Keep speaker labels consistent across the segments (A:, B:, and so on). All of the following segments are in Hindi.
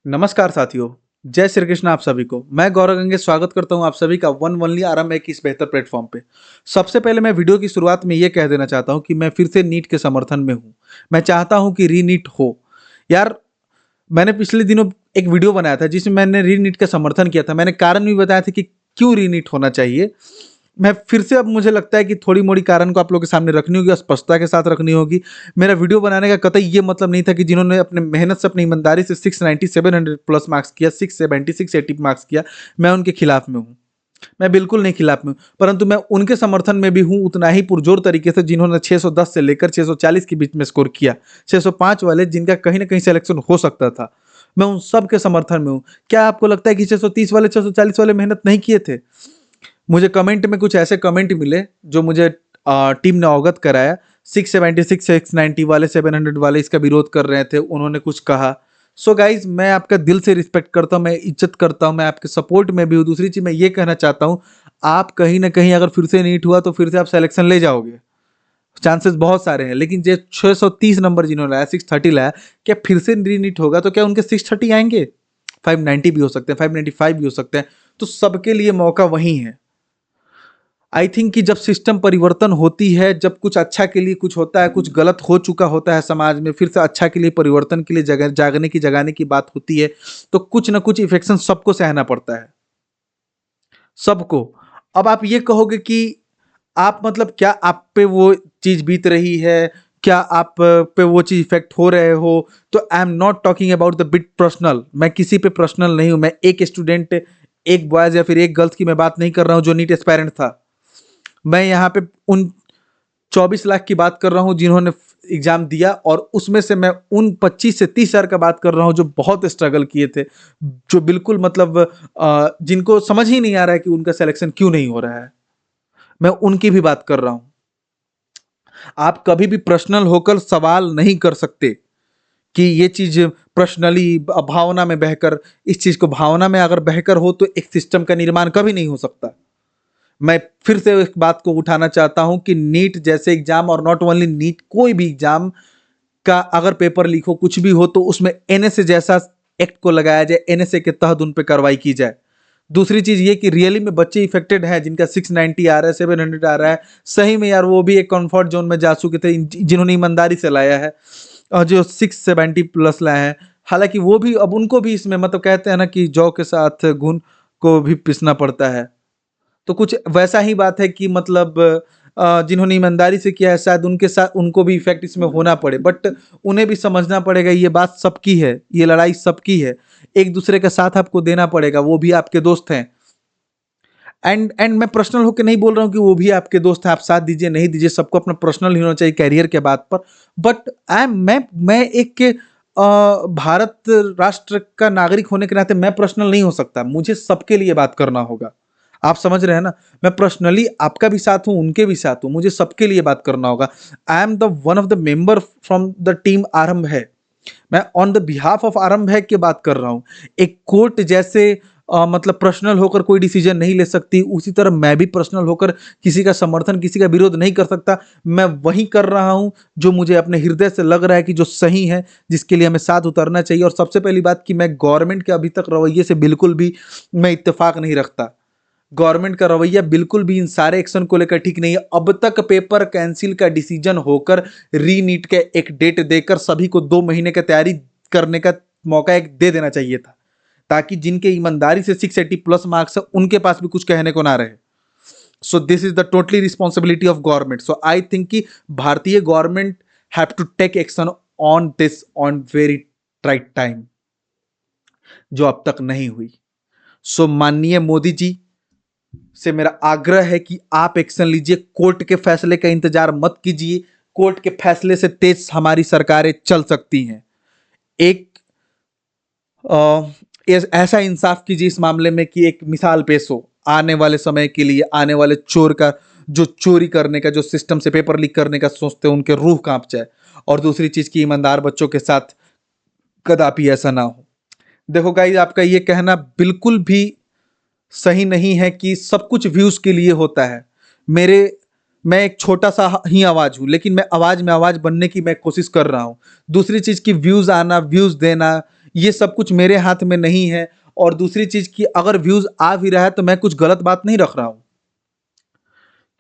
A: नमस्कार साथियों, जय श्री कृष्ण आप सभी को। मैं गौरव गंगे स्वागत करता हूं आप सभी का वन वनली आरंभ है कि इस बेहतर प्लेटफॉर्म पे। सबसे पहले मैं वीडियो की शुरुआत में ये कह देना चाहता हूं कि मैं फिर से नीट के समर्थन में हूं। मैं चाहता हूं कि रीनीट हो। यार, मैंने पिछले दिनों एक वीडियो बनाया था जिसमें मैंने रीनीट का समर्थन किया था। मैंने कारण भी बताया था कि क्यों रीनीट होना चाहिए। मैं फिर से अब मुझे लगता है कि थोड़ी मोड़ी कारण को आप लोगों के सामने रखनी होगी और स्पष्टता के साथ रखनी होगी। मेरा वीडियो बनाने का कतई ये मतलब नहीं था कि जिन्होंने अपने मेहनत से अपनी ईमानदारी से 690 700 प्लस मार्क्स किया, 670 680 मार्क्स किया, मैं उनके खिलाफ में हूँ। मैं बिल्कुल नहीं खिलाफ में हूँ, परंतु मैं उनके समर्थन में भी हूँ उतना ही पुरजोर तरीके से जिन्होंने 610 से लेकर 640 के बीच में स्कोर किया। 605 वाले जिनका कहीं ना कहीं सिलेक्शन हो सकता था, मैं उन सब के समर्थन में हूँ। क्या आपको लगता है कि 630 वाले 640 वाले मेहनत नहीं किए थे? मुझे कमेंट में कुछ ऐसे कमेंट मिले जो मुझे टीम ने अवगत कराया। 676 690 वाले 700 वाले इसका विरोध कर रहे थे, उन्होंने कुछ कहा। सो गाइज, मैं आपका दिल से रिस्पेक्ट करता हूँ, मैं इज्जत करता हूँ, मैं आपके सपोर्ट में भी हूँ। दूसरी चीज मैं ये कहना चाहता हूँ, आप कहीं ना कहीं अगर फिर से नीट हुआ तो फिर से आप सिलेक्शन ले जाओगे। चांसेस बहुत सारे हैं, लेकिन जो 630 नंबर जिन्होंने लाया, 630 लाया, क्या फिर से रीनीट होगा तो क्या उनके 630 आएंगे? 590 भी हो सकते हैं, 595 भी हो सकते हैं। तो सबके लिए मौका वही है। आई थिंक कि जब सिस्टम परिवर्तन होती है, जब कुछ अच्छा के लिए कुछ होता है, कुछ गलत हो चुका होता है समाज में, फिर से अच्छा के लिए परिवर्तन के लिए जागने की जगाने की बात होती है, तो कुछ ना कुछ इफेक्शन सबको सहना पड़ता है, सबको। अब आप ये कहोगे कि आप मतलब क्या आप पे वो चीज बीत रही है, क्या आप पे वो चीज इफेक्ट हो रहे हो? तो I am not talking about the bit personal. मैं किसी पे पर्सनल नहीं हूं। मैं एक स्टूडेंट, एक बॉयज या फिर एक गर्ल्स की मैं बात नहीं कर रहा हूं जो नीट एस्पायरेंट था। मैं यहाँ पे उन 24 लाख की बात कर रहा हूँ जिन्होंने एग्जाम दिया, और उसमें से मैं उन 25 से 30 हजार का बात कर रहा हूँ जो बहुत स्ट्रगल किए थे, जो बिल्कुल मतलब जिनको समझ ही नहीं आ रहा है कि उनका सिलेक्शन क्यों नहीं हो रहा है। मैं उनकी भी बात कर रहा हूँ। आप कभी भी पर्सनल होकर सवाल नहीं कर सकते कि ये चीज पर्सनली भावना में बहकर, इस चीज को भावना में अगर बहकर हो तो एक सिस्टम का निर्माण कभी नहीं हो सकता। मैं फिर से एक बात को उठाना चाहता हूं कि नीट जैसे एग्जाम, और नॉट ओनली नीट, कोई भी एग्जाम का अगर पेपर लीक हो, कुछ भी हो, तो उसमें एनएसए जैसा एक्ट को लगाया जाए, एनएसए के तहत उन पर कार्रवाई की जाए। दूसरी चीज ये कि रियली में बच्चे इफेक्टेड हैं जिनका 690 आ रहा है, 700 आ रहा है, सही में यार वो भी एक कंफर्ट जोन में जा चुके थे जिन्होंने ईमानदारी से लाया है, और जो 670 प्लस लाए हैं। हालांकि वो भी अब उनको भी इसमें मतलब कहते हैं ना कि जौ के साथ घुन को भी पिसना पड़ता है। तो कुछ वैसा ही बात है कि मतलब जिन्होंने ईमानदारी से किया है शायद उनके साथ उनको भी इफेक्ट इसमें होना पड़े, बट उन्हें भी समझना पड़ेगा ये बात सबकी है, ये लड़ाई सबकी है। एक दूसरे का साथ आपको देना पड़ेगा, वो भी आपके दोस्त हैं। एंड मैं पर्सनल होकर नहीं बोल रहा हूँ कि वो भी आपके दोस्त हैं, आप साथ दीजिए नहीं दीजिए, सबको अपना पर्सनल ही होना चाहिए कैरियर के बात पर। बट आई एम मैं एक भारत राष्ट्र का नागरिक होने के नाते मैं पर्सनल नहीं हो सकता, मुझे सबके लिए बात करना होगा। आप समझ रहे हैं ना? मैं पर्सनली आपका भी साथ हूं, उनके भी साथ हूं, मुझे सबके लिए बात करना होगा। I am the one of the member from the team आरंभ है। मैं ऑन द बिहाफ ऑफ आरंभ है की बात कर रहा हूं। एक कोर्ट जैसे मतलब पर्सनल होकर कोई डिसीजन नहीं ले सकती, उसी तरह मैं भी पर्सनल होकर किसी का समर्थन, किसी का विरोध नहीं कर सकता। मैं वही कर रहा हूं जो मुझे अपने हृदय से लग रहा है कि जो सही है, जिसके लिए हमें साथ उतरना चाहिए। और सबसे पहली बात कि मैं गवर्नमेंट के अभी तक रवैये से बिल्कुल भी मैं इत्तेफाक नहीं रखता। गवर्नमेंट का रवैया बिल्कुल भी इन सारे एक्शन को लेकर ठीक नहीं है। अब तक पेपर कैंसिल का डिसीजन होकर रीनीट के एक डेट देकर सभी को 2 महीने का तैयारी करने का मौका एक दे देना चाहिए था, ताकि जिनके ईमानदारी से 680 प्लस मार्क्स है उनके पास भी कुछ कहने को ना रहे। So this is the totally responsibility of government. So I think कि भारतीय government have to take action on this on very right time, जो अब तक नहीं हुई। सो माननीय मोदी जी से मेरा आग्रह है कि आप एक्शन लीजिए। कोर्ट के फैसले का इंतजार मत कीजिए। कोर्ट के फैसले से तेज हमारी सरकारें चल सकती हैं। एक ऐसा इंसाफ कीजिए इस मामले में कि एक मिसाल पेश हो आने वाले समय के लिए, आने वाले चोर का, जो चोरी करने का, जो सिस्टम से पेपर लीक करने का सोचते हैं, उनके रूह कांप जाए। और दूसरी चीज की ईमानदार बच्चों के साथ कदापि ऐसा ना हो। देखो गाइस, आपका ये कहना बिल्कुल भी सही नहीं है कि सब कुछ व्यूज के लिए होता है। मेरे मैं एक छोटा सा ही आवाज हूं, लेकिन मैं आवाज में आवाज बनने की मैं कोशिश कर रहा हूं। दूसरी चीज की व्यूज आना, व्यूज देना, ये सब कुछ मेरे हाथ में नहीं है। और दूसरी चीज कि अगर व्यूज आ भी रहा है तो मैं कुछ गलत बात नहीं रख रहा हूं।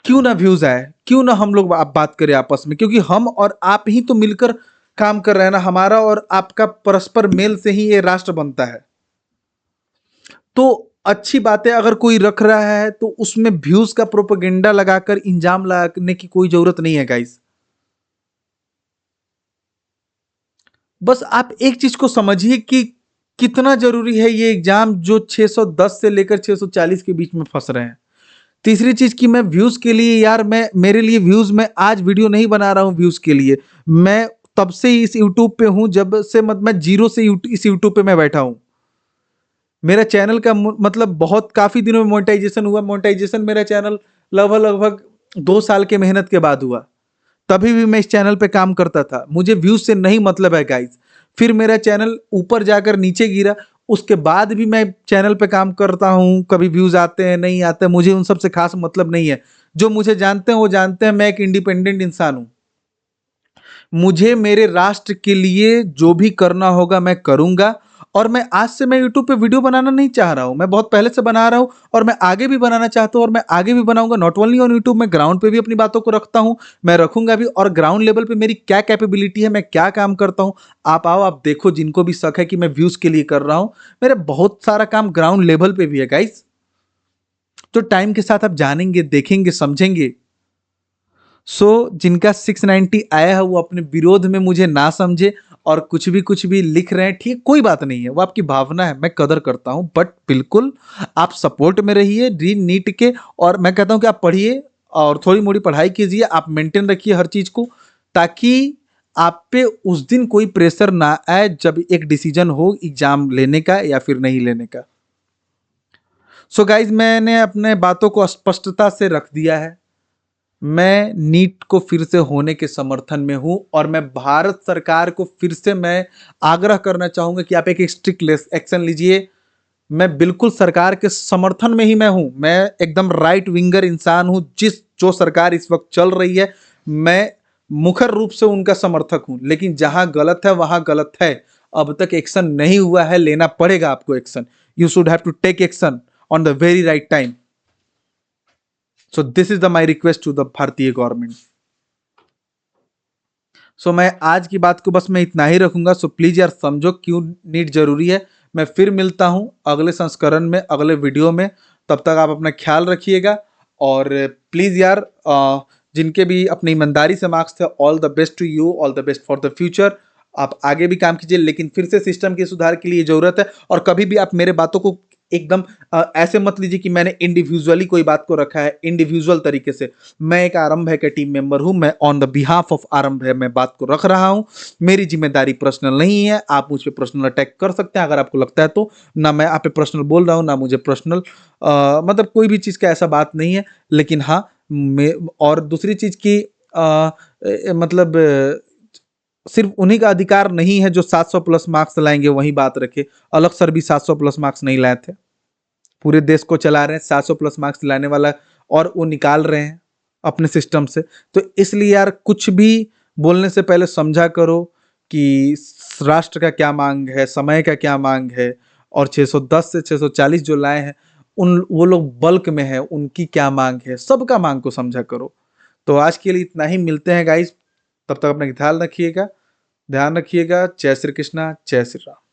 A: क्यों ना व्यूज आए, क्यों ना हम लोग आप बात करें आपस में, क्योंकि हम और आप ही तो मिलकर काम कर रहे हैं ना। हमारा और आपका परस्पर मेल से ही ये राष्ट्र बनता है। तो अच्छी बातें अगर कोई रख रहा है तो उसमें व्यूज का प्रोपेगेंडा लगाकर इंजाम लगाने की कोई जरूरत नहीं है गाइस। बस आप एक चीज को समझिए कि कितना जरूरी है ये एग्जाम जो 610 से लेकर 640 के बीच में फंस रहे हैं। तीसरी चीज कि मैं व्यूज के लिए, यार मैं, मेरे लिए व्यूज, मैं आज वीडियो नहीं बना रहा हूं व्यूज के लिए। मैं तब से इस यूट्यूब पे हूं जब से मैं जीरो से इस यूट्यूब पे मैं बैठा हूं। मेरा चैनल का मतलब बहुत काफी दिनों में मोनेटाइजेशन हुआ। मोनेटाइजेशन मेरा चैनल लगभग लगभग 2 साल के मेहनत के बाद हुआ। तभी भी मैं इस चैनल पे काम करता था, मुझे व्यूज से नहीं मतलब है गाइस। फिर मेरा चैनल ऊपर जाकर नीचे गिरा, उसके बाद भी मैं चैनल पे काम करता हूँ। कभी व्यूज आते हैं नहीं आते हैं, मुझे उन सब से खास मतलब नहीं है। जो मुझे जानते हैं वो जानते हैं, मैं एक इंडिपेंडेंट इंसान हूँ। मुझे मेरे राष्ट्र के लिए जो भी करना होगा मैं करूंगा। और मैं आज से मैं यूट्यूब पे वीडियो बनाना नहीं चाह रहा हूं, मैं बहुत पहले से बना रहा हूं और मैं आगे भी बनाना चाहता हूं और मैं आगे भी बनाऊंगा। नॉट ओनली ऑन यूट्यूब, मैं ग्राउंड पे भी अपनी बातों को रखता हूं, मैं रखूंगा भी। और ग्राउंड लेवल पे मेरी क्या कैपेबिलिटी है, मैं क्या काम करता हूं, आप आओ आप देखो। जिनको भी शक है कि मैं व्यूज के लिए कर रहा हूं, मेरा बहुत सारा काम ग्राउंड लेवल पे भी है गाइस। तो टाइम के साथ आप जानेंगे, देखेंगे, समझेंगे। जिनका 690 आया है वो अपने विरोध में मुझे ना समझे और कुछ भी लिख रहे हैं, ठीक, कोई बात नहीं है, वो आपकी भावना है, मैं कदर करता हूं। बट बिल्कुल आप सपोर्ट में रहिए री नीट के। और मैं कहता हूं कि आप पढ़िए और थोड़ी मोड़ी पढ़ाई कीजिए, आप मेंटेन रखिए हर चीज को, ताकि आप पे उस दिन कोई प्रेशर ना आए जब एक डिसीजन हो एग्जाम लेने का या फिर नहीं लेने का। गाइज, मैंने अपने बातों को स्पष्टता से रख दिया है। मैं नीट को फिर से होने के समर्थन में हूं और मैं भारत सरकार को फिर से मैं आग्रह करना चाहूंगा कि आप एक स्ट्रिक्ट एक्शन लीजिए। मैं बिल्कुल सरकार के समर्थन में ही मैं हूं, मैं एकदम राइट विंगर इंसान हूं। जो सरकार इस वक्त चल रही है, मैं मुखर रूप से उनका समर्थक हूं। लेकिन जहां गलत है वहां गलत है। अब तक एक्शन नहीं हुआ है, लेना पड़ेगा आपको action. You should have to take action on the very right time. This is the my request to the भारतीय गवर्नमेंट। मैं आज की बात को बस मैं इतना ही रखूंगा। प्लीज यार समझो क्यों नीट जरूरी है। मैं फिर मिलता हूं अगले संस्करण में, अगले वीडियो में। तब तक आप अपना ख्याल रखिएगा। और प्लीज यार जिनके भी अपनी ईमानदारी से मार्क्स थे, all the best to you, all the best for the future. आप आगे भी काम कीजिए, लेकिन फिर से सिस्टम के सुधार के लिए जरूरत है। और कभी भी आप मेरे बातों को एकदम ऐसे मत लीजिए कि मैंने इंडिविजुअली कोई बात को रखा है। इंडिविजुअल तरीके से मैं एक आरंभ है का टीम मेंबर हूं, मैं ऑन द बिहाफ ऑफ आरंभ है मैं बात को रख रहा हूं। मेरी जिम्मेदारी पर्सनल नहीं है। आप मुझ पे पर्सनल अटैक कर सकते हैं अगर आपको लगता है तो। ना मैं आप पे पर्सनल बोल रहा हूं, ना मुझे पर्सनल मतलब कोई भी चीज का ऐसा बात नहीं है। लेकिन हाँ, मैं और दूसरी चीज की मतलब सिर्फ उन्हीं का अधिकार नहीं है जो 700 प्लस मार्क्स लाएंगे वही बात रखे। अलग सर भी 700 प्लस मार्क्स नहीं लाए थे, पूरे देश को चला रहे हैं 700 प्लस मार्क्स लाने वाला, और वो निकाल रहे हैं अपने सिस्टम से। तो इसलिए यार कुछ भी बोलने से पहले समझा करो कि राष्ट्र का क्या मांग है, समय का क्या मांग है। और 610 से 640 जो लाए हैं, उन वो लोग बल्क में है, उनकी क्या मांग है, सबका मांग को समझा करो। तो आज के लिए इतना ही, मिलते हैं गाइस। तब तक अपना ख्याल रखिएगा, ध्यान रखिएगा। जय श्री कृष्णा, जय श्री राम।